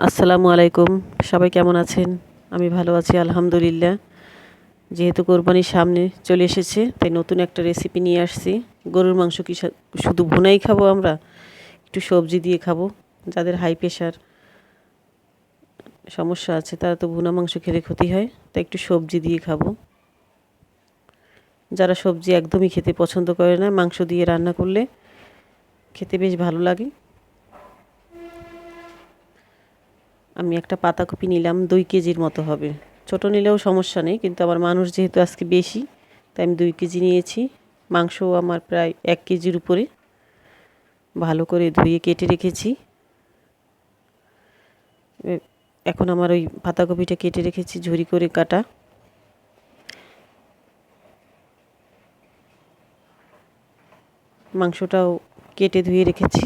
আসসালামু আলাইকুম। সবাই কেমন আছেন? আমি ভালো আছি আলহামদুলিল্লাহ। যেহেতু কোরবানির সামনে চলে এসেছে তাই নতুন একটা রেসিপি নিয়ে আসছি। গরুর মাংস কি শুধু ভুনাই খাবো আমরা? একটু সবজি দিয়ে খাবো। যাদের হাই প্রেশার সমস্যা আছে তারা তো ভুনা মাংস খেলে ক্ষতি হয়, তাই একটু সবজি দিয়ে খাবো। যারা সবজি একদমই খেতে পছন্দ করে না, মাংস দিয়ে রান্না করলে খেতে বেশ ভালো লাগে। আমি একটা পাতাকপি নিলাম, 2 কেজির মতো হবে। ছোট নিলেও সমস্যা নেই, কিন্তু আমার মানুষ যেহেতু আজকে বেশি তাই আমি 2 কেজি নিয়েছি। মাংসও আমার প্রায় 1 কেজির উপরে। ভালো করে ধুয়ে কেটে রেখেছি। এখন আমার ওই পাতাকপিটা কেটে রেখেছি ঝুরি করে কাটা। মাংসটাও কেটে ধুয়ে রেখেছি।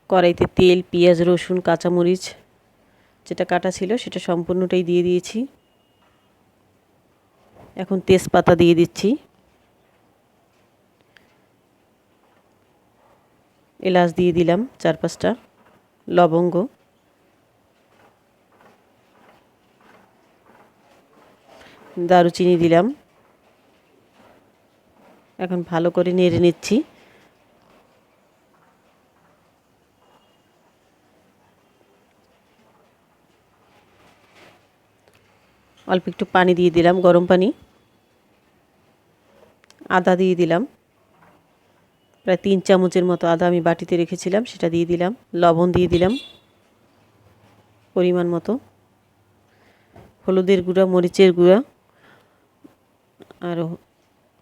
কড়াইতে তেল, পেঁয়াজ, রসুন, কাঁচামরিচ যেটা কাটা ছিল সেটা সম্পূর্ণটাই দিয়ে দিয়েছি। এখন তেজপাতা দিয়ে দিচ্ছি, এলাচ দিয়ে দিলাম 4-5টা, লবঙ্গ, দারুচিনি দিলাম। এখন ভালো করে নেড়ে নিচ্ছি। অল্প একটু পানি দিয়ে দিলাম, গরম পানি। আদা দিয়ে দিলাম, প্রায় 3 চামচের মতো আদা আমি বাটিতে রেখেছিলাম সেটা দিয়ে দিলাম। লবণ দিয়ে দিলাম পরিমাণ মতো। হলুদের গুঁড়া, মরিচের গুঁড়া আর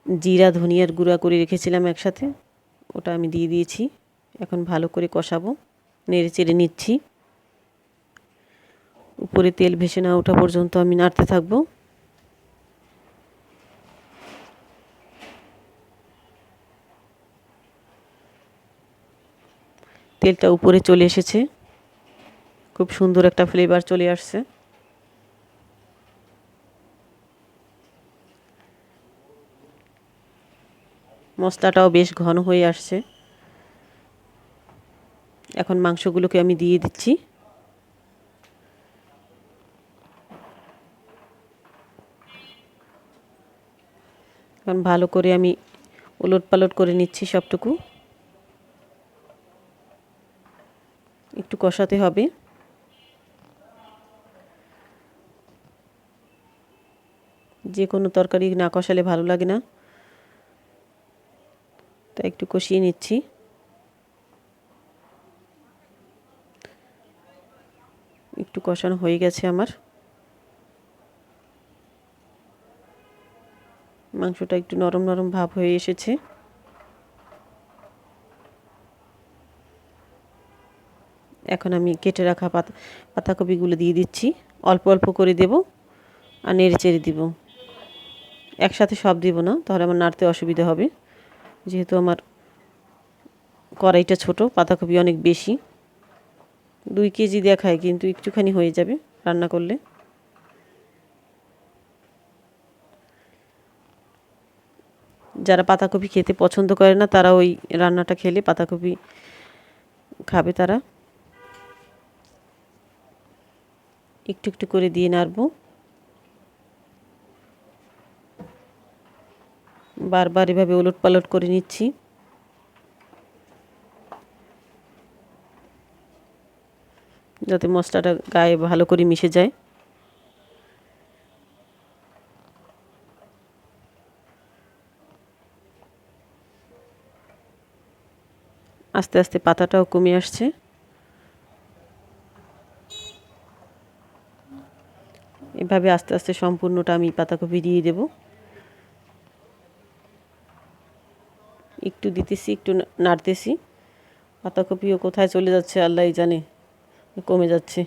জিরা ধনিয়ার গুঁড়া করে রেখেছিলাম একসাথে, ওটা আমি দিয়ে দিয়েছি। এখন ভালো করে কষাবো, নেড়ে চেড়ে নিচ্ছি। উপরে তেল ভেসে না ওঠা পর্যন্ত আমি নাড়তে থাকবো। তেলটা উপরে চলে এসেছে, খুব সুন্দর একটা ফ্লেভার চলে আসছে। মশলাটাও বেশ ঘন হয়ে আসছে। এখন মাংসগুলোকে আমি দিয়ে দিচ্ছি। এখন ভালো করে আমি ওলট পালট করে নিচ্ছি সবটুকু। একটু কষাতে হবে। যে কোনো তরকারি না কষালে ভালো লাগে না, তাই একটু কষিয়ে নিচ্ছি। একটু কষানো হয়ে গেছে আমার। মাংসটা একটু নরম নরম ভাব হয়ে এসেছে। এখন আমি কেটে রাখা পাতাকপিগুলো দিয়ে দিচ্ছি। অল্প অল্প করে দেব আর নেড়ে চেড়ে দিব। একসাথে সব দিব না, তাহলে আমার নাড়তে অসুবিধা হবে। যেহেতু আমার কড়াইটা ছোট, পাতাকপি অনেক বেশি, 2 কেজি দেখায় কিন্তু একটুখানি হয়ে যাবে রান্না করলে। যারা পাতাকপি খেতে পছন্দ করে না তারা ওই রান্নাটা খেলে পাতাকপি খাবে তারা। একটু একটু করে দিয়ে নাড়বো। বারবার এভাবে ওলট পালট করে নিচ্ছি। যাতে মশলাটা গায়ে ভালো করে মিশে যায়। আস্তে আস্তে পাতাটাও কমে আসছে। এভাবে আস্তে আস্তে সম্পূর্ণটা আমি পাতাকপি দিয়ে দেব। একটু দিতেছি, একটু নাড়তেছি। পাতাকপিও কোথায় চলে যাচ্ছে আল্লাহই জানে, কমে যাচ্ছে।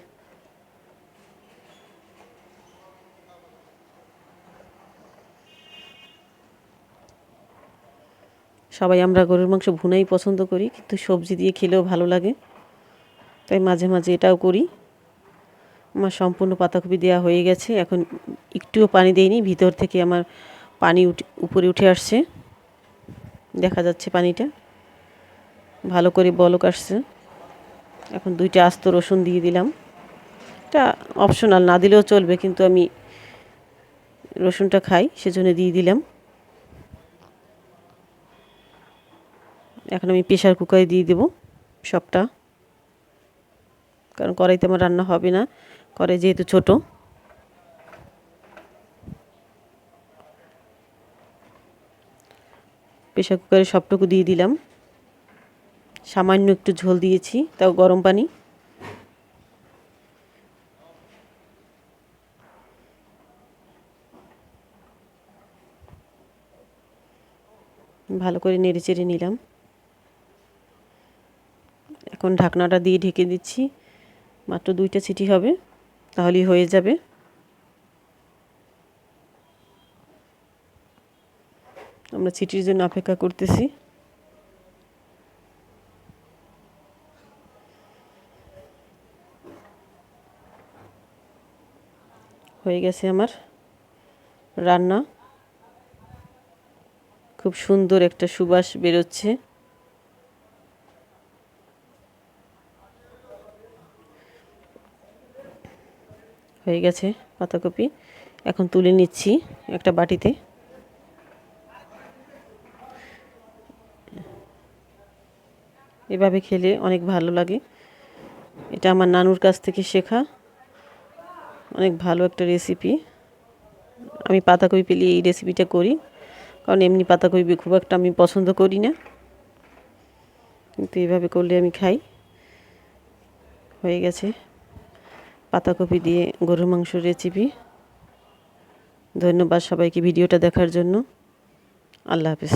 সবাই আমরা গরুর মাংস ভুনাই পছন্দ করি, কিন্তু সবজি দিয়ে খেলেও ভালো লাগে, তাই মাঝে মাঝে এটাও করি। আমার সম্পূর্ণ পাতাকপি দেওয়া হয়ে গেছে। এখন একটুও পানি দেইনি, ভিতর থেকে আমার পানি উপরে উঠে আসছে, দেখা যাচ্ছে পানিটা ভালো করে বলক আসছে। এখন 2টা আস্ত রসুন দিয়ে দিলাম। এটা অপশনাল, না দিলেও চলবে, কিন্তু আমি রসুনটা খাই সেজন্য দিয়ে দিলাম। এখন আমি প্রেসার কুকারে দিয়ে দেব সবটা, কারণ কড়াইতে আমার রান্না হবে না, কড়াই যেহেতু ছোট। প্রেসার কুকারে সবটুকু দিয়ে দিলাম। সামান্য একটু ঝোল দিয়েছি, তাও গরম পানি। ভালো করে নেড়ে চেড়ে নিলাম। এখন ঢাকনাটা দিয়ে ঢেকে দিচ্ছি, মাত্র 2টা সিটি হবে, তাহলেই হয়ে যাবে। আমরা সিটির জন্য অপেক্ষা করতেছি। হয়ে গেছে আমার রান্না। খুব সুন্দর একটা সুবাস বেরোচ্ছে। হয়ে গেছে পাতাকপি। এখন তুলে নিচ্ছি একটা বাটিতে। এভাবে খেলে অনেক ভালো লাগে। এটা আমার নানুর কাছ থেকে শেখা অনেক ভালো একটা রেসিপি। আমি পাতাকপি পেলে এই রেসিপিটা করি, কারণ এমনি পাতাকপি খুব একটা আমি পছন্দ করি না, কিন্তু এভাবে করলে আমি খাই। হয়ে গেছে পাতাকপি দিয়ে গরুর মাংসের রেসিপি। ধন্যবাদ সবাইকে ভিডিওটা দেখার জন্য। আল্লাহ হাফেজ।